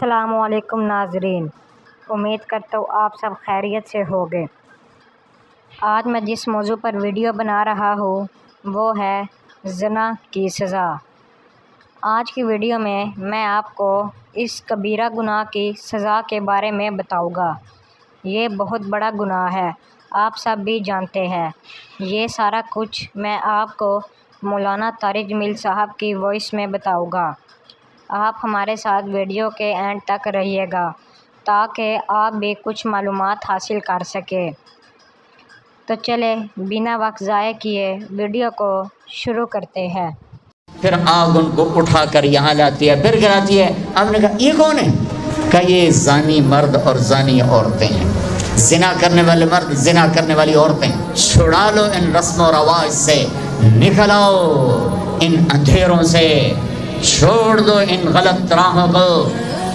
السلام علیکم ناظرین، امید کرتا ہوں آپ سب خیریت سے ہوگے۔ آج میں جس موضوع پر ویڈیو بنا رہا ہوں وہ ہے زنا کی سزا۔ آج کی ویڈیو میں آپ کو اس کبیرہ گناہ کی سزا کے بارے میں بتاؤں گا۔ یہ بہت بڑا گناہ ہے، آپ سب بھی جانتے ہیں۔ یہ سارا کچھ میں آپ کو مولانا طارق جمیل صاحب کی وائس میں بتاؤں گا۔ آپ ہمارے ساتھ ویڈیو کے اینڈ تک رہیے گا تاکہ آپ بھی کچھ معلومات حاصل کر سکیں۔ تو چلے بنا وقت ضائع کیے ویڈیو کو شروع کرتے ہیں۔ پھر آگ ان کو اٹھا کر یہاں لاتی ہے، پھر گراتی ہے۔ آپ نے کہا یہ کون ہے؟ کہ یہ زانی مرد اور زانی عورتیں ہیں، زنا کرنے والے مرد، زنا کرنے والی عورتیں۔ چھڑا لو ان رسم و رواج سے، نکل آؤ ان اندھیروں سے، چھوڑ دو ان غلط راہوں کو،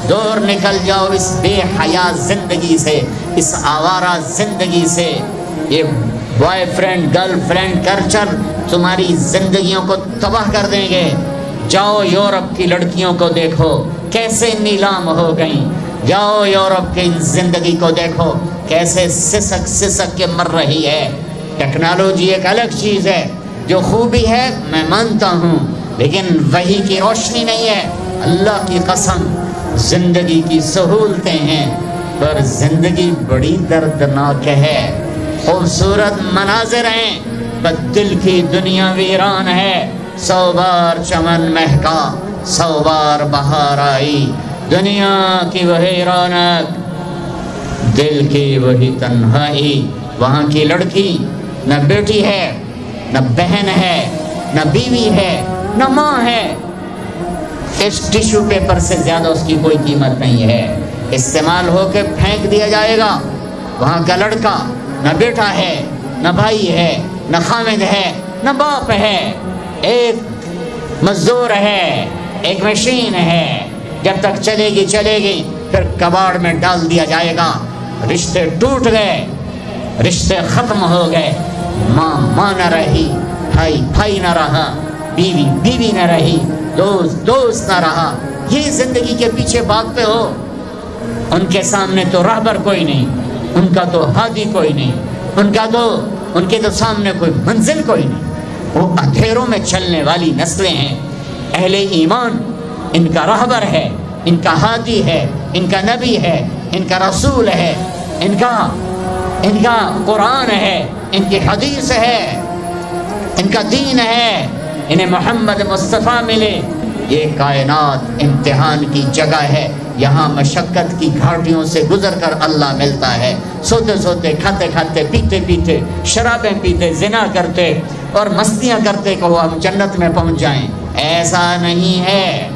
دور نکل جاؤ اس بے حیا زندگی سے، اس آوارہ زندگی سے۔ یہ boy friend girl friend culture تمہاری زندگیوں کو تباہ کر دیں گے۔ جاؤ یورپ کی لڑکیوں کو دیکھو کیسے نیلام ہو گئیں، جاؤ یورپ کی زندگی کو دیکھو کیسے سسک سسک کے مر رہی ہے۔ ٹیکنالوجی ایک الگ چیز ہے، جو خوبی ہے میں مانتا ہوں، لیکن وحی کی روشنی نہیں ہے۔ اللہ کی قسم زندگی کی سہولتیں ہیں پر زندگی بڑی دردناک ہے۔ خوبصورت مناظر ہیں پر دل کی دنیا ویران ہے۔ 100 بار چمن مہکا، 100 بار بہار آئی، دنیا کی وہی رونق، دل کی وہی تنہائی۔ وہاں کی لڑکی نہ بیٹی ہے، نہ بہن ہے، نہ بیوی ہے، نہ ماں ہے۔ اس ٹیشو پیپر سے زیادہ اس کی کوئی قیمت نہیں ہے، استعمال ہو کے پھینک دیا جائے گا۔ وہاں کا لڑکا نہ بیٹا ہے، نہ بھائی ہے، نہ خامد ہے، نہ باپ ہے، ایک مزدور ہے، ایک مشین ہے۔ جب تک چلے گی پھر کباڑ میں ڈال دیا جائے گا۔ رشتے ٹوٹ گئے، رشتے ختم ہو گئے، ماں نہ رہی، بھائی نہ رہا، بیوی نہ رہی، دوست نہ رہا۔ یہ زندگی کے پیچھے بھاگتے ہو۔ ان کے سامنے تو راہبر کوئی نہیں، ان کا تو ہادی کوئی نہیں، ان کے تو سامنے کوئی منزل کوئی نہیں۔ وہ اندھیروں میں چلنے والی نسلیں ہیں۔ اہل ایمان ان کا راہبر ہے، ان کا ہادی ہے، ان کا نبی ہے، ان کا رسول ہے، ان کا قرآن ہے، ان کی حدیث ہے، ان کا دین ہے، انہیں محمد مصطفیٰ ملے۔ یہ کائنات امتحان کی جگہ ہے، یہاں مشقت کی گھاٹیوں سے گزر کر اللہ ملتا ہے۔ سوتے سوتے، کھاتے کھاتے، پیتے پیتے، شرابیں پیتے، زنا کرتے اور مستیاں کرتے کہ وہ ہم جنت میں پہنچ جائیں۔ ایسا نہیں ہے،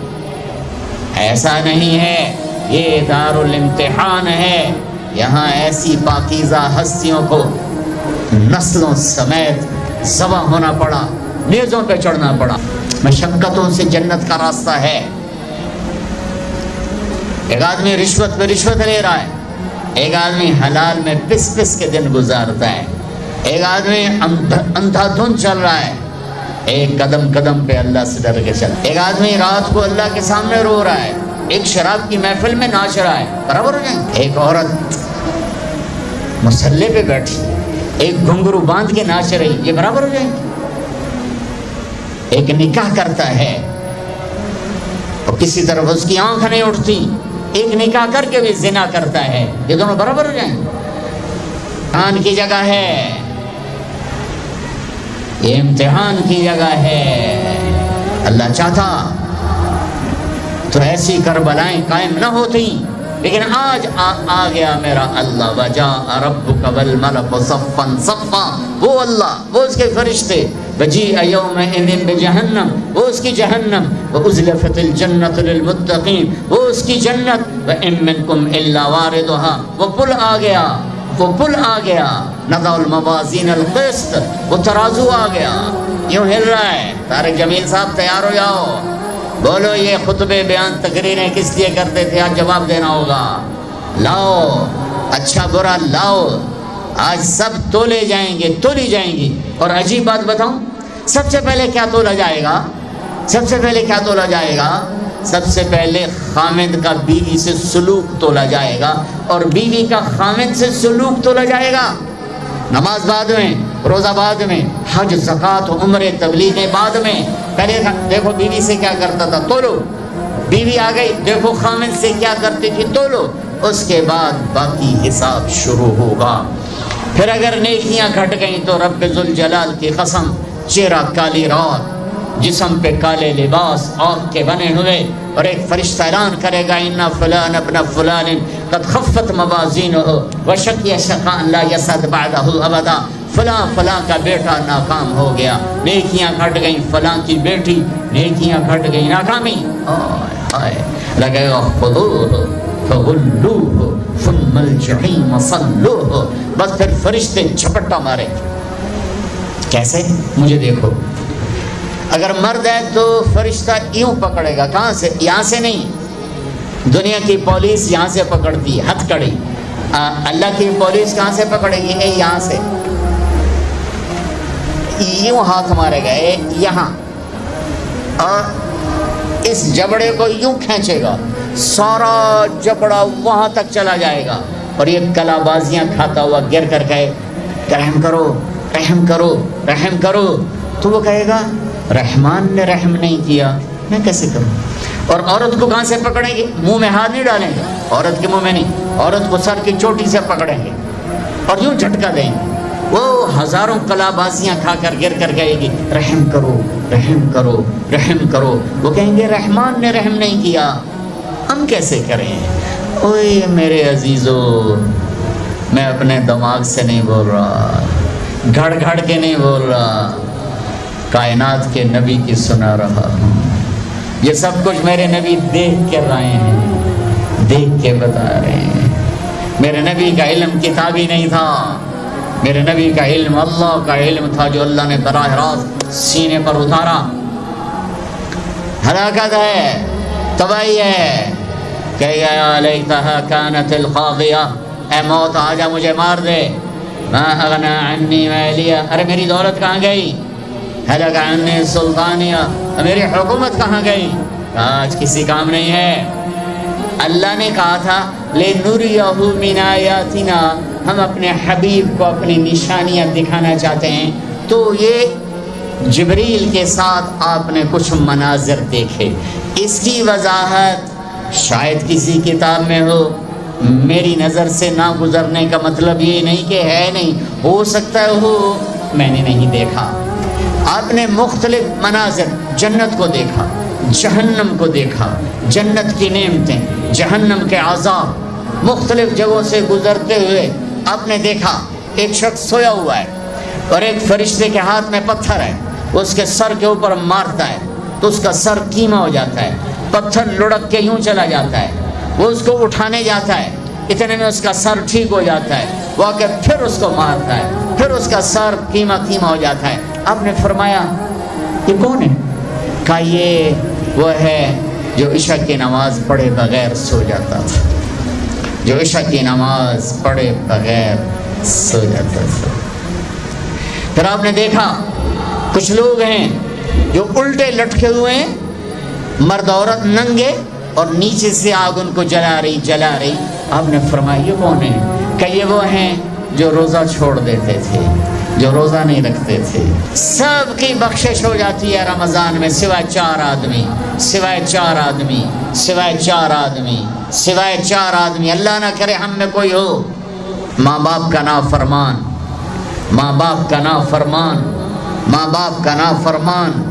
ایسا نہیں ہے۔ یہ دارالامتحان ہے، یہاں ایسی پاکیزہ ہستیوں کو نسلوں سمیت ذبح ہونا پڑا، نیزوں پہ چڑھنا پڑا۔ مشقتوں سے جنت کا راستہ ہے۔ ایک آدمی رشوت پہ رشوت لے رہا ہے، ایک آدمی حلال میں پس کے دن گزارتا ہے، ایک آدمی اندھا دھن چل رہا ہے، ایک قدم پہ اللہ سے ڈر کے چل، ایک آدمی رات کو اللہ کے سامنے رو رہا ہے، ایک شراب کی محفل میں ناچ رہا ہے، برابر ہو جائیں؟ ایک عورت مصلے پہ بیٹھی، ایک گھنگرو باندھ کے ناچ رہی، یہ برابر ہو جائیں؟ ایک نکاح کرتا ہے اور کسی طرف اس کی آنکھ نہیں اٹھتی، ایک نکاح کر کے بھی زنا کرتا ہے، یہ دونوں برابر ہو جائیں؟ امتحان کی جگہ ہے، یہ امتحان کی جگہ ہے۔ اللہ چاہتا تو ایسی کربلائیں قائم نہ ہوتی، لیکن آج آ گیا میرا اللہ۔ وجاء ربک والملک صفا صفا، وہ اللہ، وہ اس کے فرشتے۔ وجیء یومئذ بجہنم، وہ اس کی جہنم۔ وازلفت الجنۃ للمتقین، وہ اس کی جنت۔ وان منکم الا واردها، وہ پل آ گیا، وہ پل آ گیا۔ نضع الموازین القسط، وہ ترازو آ گیا۔ یوں ہل رہا ہے۔ طارق جمیل صاحب تیار ہو جاؤ، بولو یہ خطبے بیان تقریریں کس لیے کرتے تھے؟ آج جواب دینا ہوگا۔ لاؤ اچھا برا لاؤ، آج سب تولے جائیں گے، تولی جائیں گی۔ اور عجیب بات بتاؤں، سب سے پہلے کیا تولا جائے گا؟ سب سے پہلے کیا تولا جائے گا؟ سب سے پہلے خاوند کا بیوی سے سلوک تولا جائے گا اور بیوی کا خاوند سے سلوک تولا جائے گا. نماز بعد میں، روزہ بعد میں، حج زکوٰۃ عمرے تبلیغیں بعد میں. پہلے دیکھو بیوی سے کیا کرتا تھا، تولو. بیوی آ گئی، دیکھو خاوند سے کیا کرتی تھی، تولو. اس کے بعد باقی حساب شروع ہوگا. پھر اگر نیکیاں گھٹ گئیں تو رب ذوالجلال کی قسم، چہرہ کالی رات، جسم پہ کالے لباس آگ کے بنے ہوئے، اور ایک فرشتہ اعلان کرے گا اِنَّ فُلَانَ ابْنَ فُلَانٍ قَدْ خَفَّتْ مَوَازِينُهُ وَشَقِيَ شَقَاءً لَا يَسْعَدُ بَعْدَهُ أَبَدًا. فلاں فلاں کا بیٹا ناکام ہو گیا، نیکیاں گھٹ گئیں. فلاں کی بیٹی، نیکیاں گھٹ گئیں، ناکامی. لگے گا خُذُوهُ فَغُلُّوهُ ثُمَّ الْجَحِيمَ صَلُّوهُ. بس پھر فرشتے جھپٹا مارے. کیسے؟ مجھے دیکھو. اگر مرد ہے تو فرشتہ یوں پکڑے گا، کہاں سے؟ یہاں سے نہیں. دنیا کی پولیس یہاں سے پکڑتی ہے، ہتھ کڑی. اللہ کی پولیس کہاں سے پکڑے گی؟ یہاں سے. یوں ہاتھ مارے گا یہاں، اور اس جبڑے کو یوں کھینچے گا، سارا جبڑا وہاں تک چلا جائے گا. اور یہ کلا بازیاں کھاتا ہوا گر کر کہے رحم کرو، رحم کرو، رحم کرو. تو وہ کہے گا رحمان نے رحم نہیں کیا، میں کیسے کروں؟ اور عورت کو کہاں سے پکڑیں گے؟ منہ میں ہاتھ نہیں ڈالیں گے، عورت کے منہ میں نہیں، عورت کو سر کی چوٹی سے پکڑیں گے اور یوں جھٹکا دیں گے. وہ ہزاروں کلا بازیاں کھا کر گر کر کہے گی رحم کرو، رحم کرو، رحم کرو. وہ کہیں گے رحمان نے رحم نہیں کیا، ہم کیسے کریں؟ اوے میرے عزیزو، میں اپنے دماغ سے نہیں بول رہا، گھڑ گھڑ کے نہیں بول رہا، کائنات کے نبی کی سنا رہا ہوں. یہ سب کچھ میرے نبی دیکھ کے رائے ہیں، دیکھ کے بتا رہے ہیں. میرے نبی کا علم کتابی نہیں تھا، میرے نبی کا علم اللہ کا علم تھا جو اللہ نے براہ راست سینے پر اتارا. ہلاکت ہے، تباہی ہے. کہ یا لیتہا کانت القاضیہ، اے موت آجا مجھے مار دے. ما اغنا عنی مالیہ، ارے میری دولت کہاں گئی؟ ہلک عنی سلطانیہ، میری حکومت کہاں گئی؟ آج کسی کام نہیں ہے. اللہ نے کہا تھا لِنُرِيَهُ مِنْ آیَاتِنَا، ہم اپنے حبیب کو اپنی نشانیاں دکھانا چاہتے ہیں. تو یہ جبریل کے ساتھ آپ نے کچھ مناظر دیکھے. اس کی وضاحت شاید کسی کتاب میں ہو، میری نظر سے نہ گزرنے کا مطلب یہ نہیں کہ ہے نہیں، ہو سکتا ہے ہو، میں نے نہیں دیکھا. آپ نے مختلف مناظر، جنت کو دیکھا، جہنم کو دیکھا، جنت کی نعمتیں، جہنم کے عذاب، مختلف جگہوں سے گزرتے ہوئے آپ نے دیکھا. ایک شخص سویا ہوا ہے اور ایک فرشتے کے ہاتھ میں پتھر ہے، وہ اس کے سر کے اوپر مارتا ہے تو اس کا سر کیما ہو جاتا ہے. پتھر لڑک کے یوں چلا جاتا ہے، وہ اس کو اٹھانے جاتا ہے، اتنے میں اس کا سر ٹھیک ہو جاتا ہے. وہ آ کے پھر اس کو مارتا ہے، پھر اس کا سر کیما کیما ہو جاتا ہے. آپ نے فرمایا یہ کون ہے؟ کہا یہ وہ ہے جو عشاء کی نماز پڑھے بغیر سو جاتا تھا، جو عشاء کی نماز پڑھے بغیر سو جاتا تھا. پھر آپ نے دیکھا کچھ لوگ ہیں جو الٹے لٹکے ہوئے ہیں، مرد عورت ننگے، اور نیچے سے آگ ان کو جلا رہی. آپ نے فرمایا یہ کون ہے؟ کہ یہ وہ ہیں جو روزہ چھوڑ دیتے تھے، جو روزہ نہیں رکھتے تھے. سب کی بخشش ہو جاتی ہے رمضان میں سوائے 4 آدمی، سوائے 4 آدمی، سوائے 4 آدمی، سوائے 4 آدمی. اللہ نہ کرے ہم میں کوئی ہو ماں باپ کا نافرمان، ماں باپ کا نافرمان، ماں باپ کا نافرمان،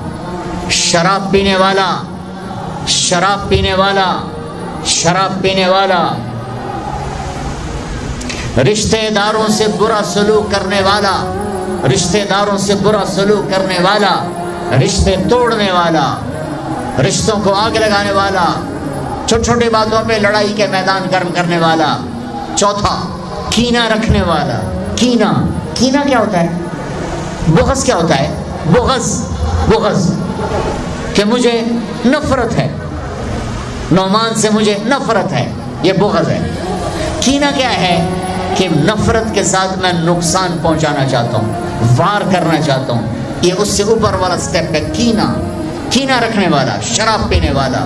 شراب پینے والا، شراب پینے والا، شراب پینے والا، رشتہ داروں سے برا سلوک کرنے والا، رشتہ داروں سے برا سلوک کرنے والا، رشتے توڑنے والا، رشتوں کو آگ لگانے والا، چھوٹی چھوٹی باتوں پہ لڑائی کے میدان گرم کرنے والا. چوتھا، کینہ رکھنے والا. کینہ، کینہ کیا ہوتا ہے؟ بغض کیا ہوتا ہے؟ بغض، بغض کہ مجھے نفرت ہے، نعمان سے مجھے نفرت ہے، یہ بغض ہے. کینہ کیا ہے؟ کہ نفرت کے ساتھ میں نقصان پہنچانا چاہتا ہوں، وار کرنا چاہتا ہوں. یہ اس سے اوپر والا سٹیپ ہے کینہ. کینہ رکھنے والا، شراب پینے والا،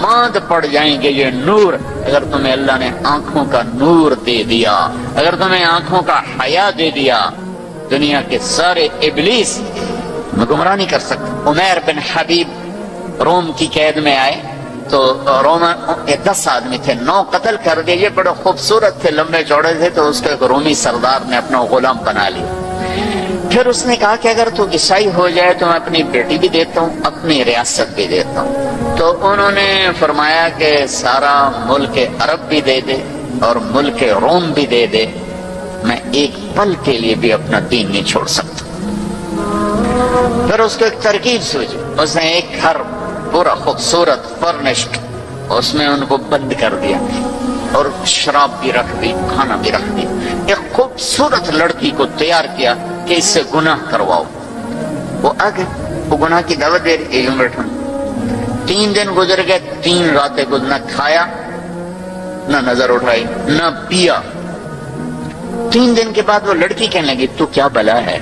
ماند پڑ جائیں گے یہ نور. اگر تمہیں اللہ نے آنکھوں کا نور دے دیا، اگر تمہیں آنکھوں کا حیا دے دیا، دنیا کے سارے ابلیس میں گمراہ نہیں کر سکتا. عمیر بن حبیب روم کی قید میں آئے تو روم 10 آدمی تھے، 9 قتل کر دیے. یہ بڑے خوبصورت تھے، لمبے چوڑے تھے، تو اس کو ایک رومی سردار نے اپنا غلام بنا لیا. پھر اس نے کہا کہ اگر تو عیسائی ہو جائے تو میں اپنی بیٹی بھی دیتا ہوں، اپنی ریاست بھی دیتا ہوں. تو انہوں نے فرمایا کہ سارا ملک عرب بھی دے دے اور ملک روم بھی دے دے، میں ایک پل کے لیے بھی اپنا دین نہیں چھوڑ سکتا. پھر اس کو ایک ترکیب سوچی. اس نے ایک گھر پورا خوبصورت فرنشڈ، اس میں ان کو بند کر دیا اور شراب بھی رکھ دی، کھانا بھی رکھ دی. ایک خوبصورت لڑکی کو تیار کیا کہ اس سے گناہ کرواؤ. وہ آگے وہ گناہ کی دعوت دے رہی. یوں بیٹھا 3 دن گزر گئے، 3 راتیں گزر، نہ کھایا، نہ نظر اٹھائی، نہ پیا. 3 دن کے بعد وہ لڑکی کہنے لگی تو کیا بلا ہے،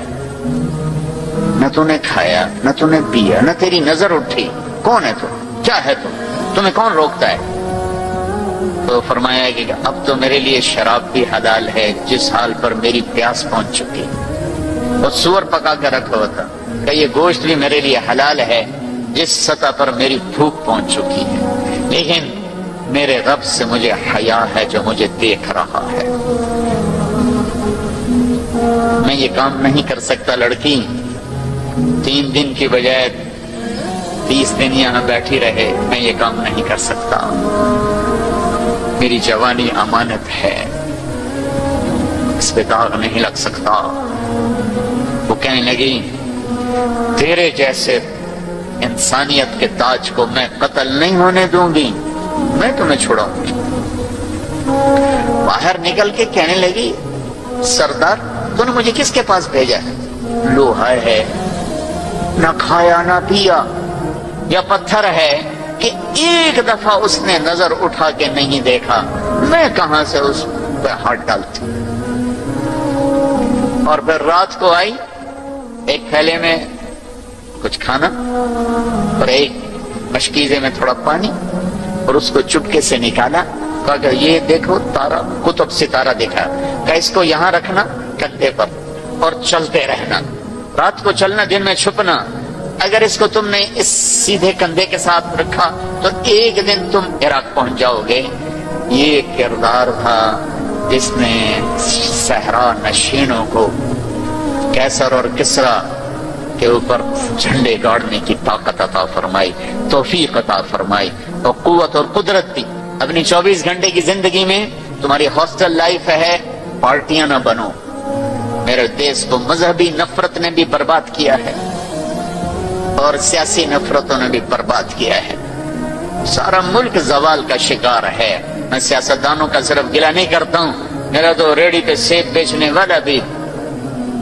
نہ تو نے کھایا نہ تو نے پیا نہ تیری نظر اٹھی، کون ہے تو، کیا ہے تو، تمہیں کون روکتا ہے؟ تو فرمایا کہ اب تو میرے لیے شراب بھی حلال ہے جس حال پر میری پیاس پہنچ چکی، اور سور پکا کے رکھا ہوا تھا کہ یہ گوشت بھی میرے لیے حلال ہے جس سطح پر میری بھوک پہنچ چکی ہے، لیکن میرے رب سے مجھے حیا ہے جو مجھے دیکھ رہا ہے، میں یہ کام نہیں کر سکتا. لڑکی 3 دن کی بجائے 30 دن یہاں بیٹھی رہے، میں یہ کام نہیں کر سکتا، میری جوانی امانت ہے، اس پہ داغ نہیں لگ سکتا. وہ کہنے لگی تیرے جیسے انسانیت کے تاج کو میں قتل نہیں ہونے دوں گی، میں تمہیں چھڑاؤں گی. باہر نکل کے کہنے لگی سردار تو نے مجھے کس کے پاس بھیجا ہے؟ لوہا ہے، نہ کھایا نہ پیا، یا پتھر ہے کہ ایک دفعہ اس نے نظر اٹھا کے نہیں دیکھا، میں کہاں سے اس پہ ہاتھ ڈالتی. اور پھر رات کو آئی، ایک تھیلے میں کچھ کھانا اور ایک مشکیزے میں تھوڑا پانی، اور اس کو چپکے سے نکالا. کہا کہ یہ دیکھو تارا، قطب ستارہ دکھا، کہ اس کو یہاں رکھنا کندھے پر اور چلتے رہنا، رات کو چلنا دن میں چھپنا. اگر اس کو تم نے اس سیدھے کندھے کے ساتھ رکھا تو ایک دن تم عراق پہنچ جاؤ گے. یہ کردار تھا جس نے صحرا نشینوں کو کیسر اور کسرا کے اوپر جھنڈے گاڑنے کی طاقت عطا فرمائی، توفیق عطا فرمائی اور قوت اور قدرت دی. اپنی 24 گھنٹے کی زندگی میں تمہاری ہاسٹل لائف ہے، پارٹیاں نہ بنو. میرے دیش کو مذہبی نفرت نے بھی برباد کیا ہے اور سیاسی نفرتوں نے بھی برباد کیا ہے. سارا ملک زوال کا شکار ہے. میں سیاستدانوں کا صرف گلہ نہیں کرتا ہوں، میرا تو ریڑھی پہ سیب بیچنے والا بھی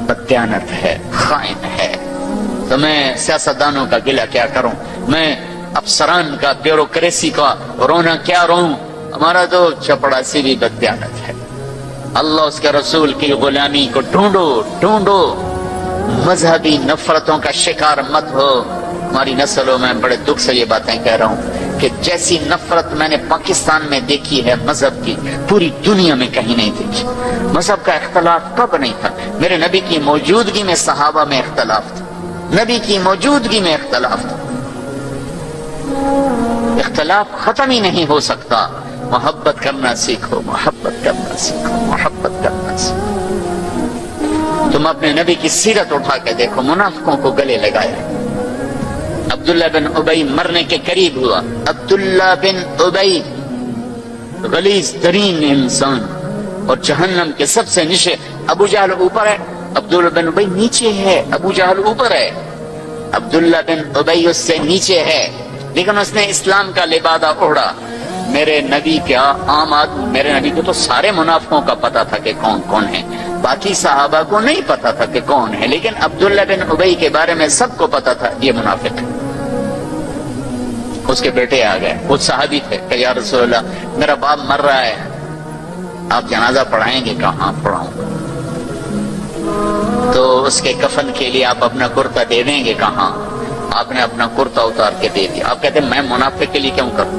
بددیانت ہے، خائن ہے. تو میں سیاستدانوں کا گلہ کیا کروں، میں افسران کا، بیوروکریسی کا رونا کیا رہوں. ہمارا تو چپڑاسی بھی بددیانت ہے. اللہ اس کے رسول کی غلامی کو ڈھونڈو ڈھونڈو، مذہبی نفرتوں کا شکار مت ہو. ہماری نسلوں میں بڑے دکھ سے یہ باتیں کہہ رہا ہوں کہ جیسی نفرت میں نے پاکستان میں دیکھی ہے مذہب کی، پوری دنیا میں کہیں نہیں دیکھی. مذہب کا اختلاف کب نہیں تھا؟ میرے نبی کی موجودگی میں صحابہ میں اختلاف تھا، نبی کی موجودگی میں اختلاف تھا. اختلاف ختم ہی نہیں ہو سکتا. محبت کرنا سیکھو، محبت کرنا سیکھو، محبت کرنا سیکھو. تم اپنے نبی کی سیرت اٹھا کے دیکھو، منافقوں کو گلے لگایا. عبداللہ بن ابی مرنے کے قریب ہوا. عبداللہ بن ابی غلیظ ترین انسان اور جہنم کے سب سے نیچے. ابو جہل اوپر ہے، عبداللہ بن ابی نیچے ہے. ابو جہل اوپر ہے، عبداللہ بن ابی اس سے نیچے ہے، لیکن اس نے اسلام کا لبادہ اوڑھا. میرے نبی کیا عام آدمی، میرے نبی کو تو سارے منافقوں کا پتا تھا کہ کون کون ہیں، باقی صحابہ کو نہیں پتا تھا کہ کون ہے، لیکن عبداللہ بن ابی کے بارے میں سب کو پتا تھا یہ منافق ہے. اس کے بیٹے آ گئے، وہ صحابی تھے کہ یا رسول اللہ میرا باپ مر رہا ہے، آپ جنازہ پڑھائیں گے؟ کہاں پڑھاؤں گا. تو اس کے کفن کے لیے آپ اپنا کرتا دے دیں گے؟ کہاں. آپ نے اپنا کرتا اتار کے دے دیا. آپ کہتے ہیں میں منافق کے لیے کیوں کروں،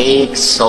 100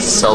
100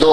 2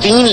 3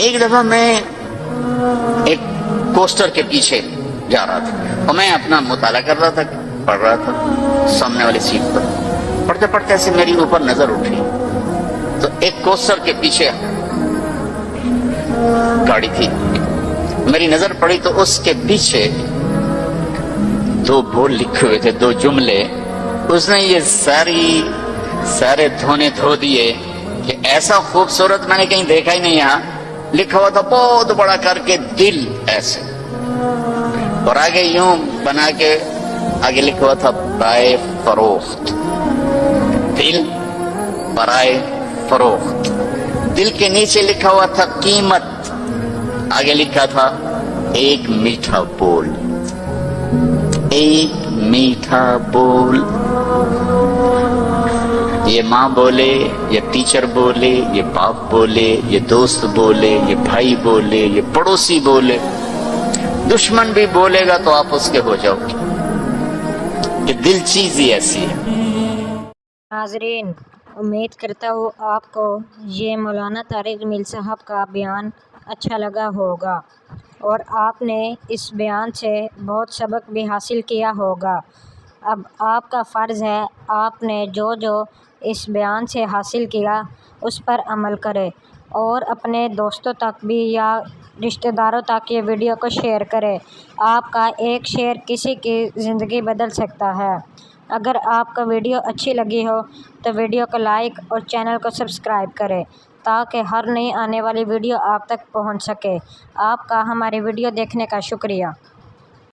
ایک دفعہ میں ایک کوسٹر کے پیچھے جا رہا تھا اور میں اپنا مطالعہ کر رہا تھا، پڑھ رہا تھا سامنے والی سیٹ پر. پڑھتے پڑھتے ایسے میری اوپر نظر اٹھی تو ایک کوسٹر کے پیچھے گاڑی تھی. میری نظر پڑی تو اس کے پیچھے 2 بول لکھے ہوئے تھے، 2 جملے. اس نے یہ سارے دھونے دھو دیے کہ ایسا خوبصورت میں نے کہیں دیکھا ہی نہیں. یہاں لکھا ہوا تھا بہت بڑا کر کے دل ایسے، اور آگے یوں بنا کے آگے لکھا ہوا تھا برائے فروخت، دل برائے فروخت. دل کے نیچے لکھا ہوا تھا قیمت، آگے لکھا تھا ایک میٹھا بول. ایک میٹھا بول. یہ ماں بولے، یہ ٹیچر بولے، یہ باپ بولے، یہ دوست بولے، یہ بھائی بولے، یہ پڑوسی بولے، دشمن بھی بولے گا تو آپ اس کے ہو جاؤ گے. یہ دل چیز ہی ایسی ہے. ناظرین، امید کرتا ہوں آپ کو یہ مولانا طارق جمیل صاحب کا بیان اچھا لگا ہوگا اور آپ نے اس بیان سے بہت سبق بھی حاصل کیا ہوگا. اب آپ کا فرض ہے آپ نے جو اس بیان سے حاصل کیا اس پر عمل کرے اور اپنے دوستوں تک بھی یا رشتہ داروں تک یہ ویڈیو کو شیئر کرے. آپ کا ایک شیئر کسی کی زندگی بدل سکتا ہے. اگر آپ کو ویڈیو اچھی لگی ہو تو ویڈیو کو لائک اور چینل کو سبسکرائب کریں تاکہ ہر نئی آنے والی ویڈیو آپ تک پہنچ سکے. آپ کا ہماری ویڈیو دیکھنے کا شکریہ.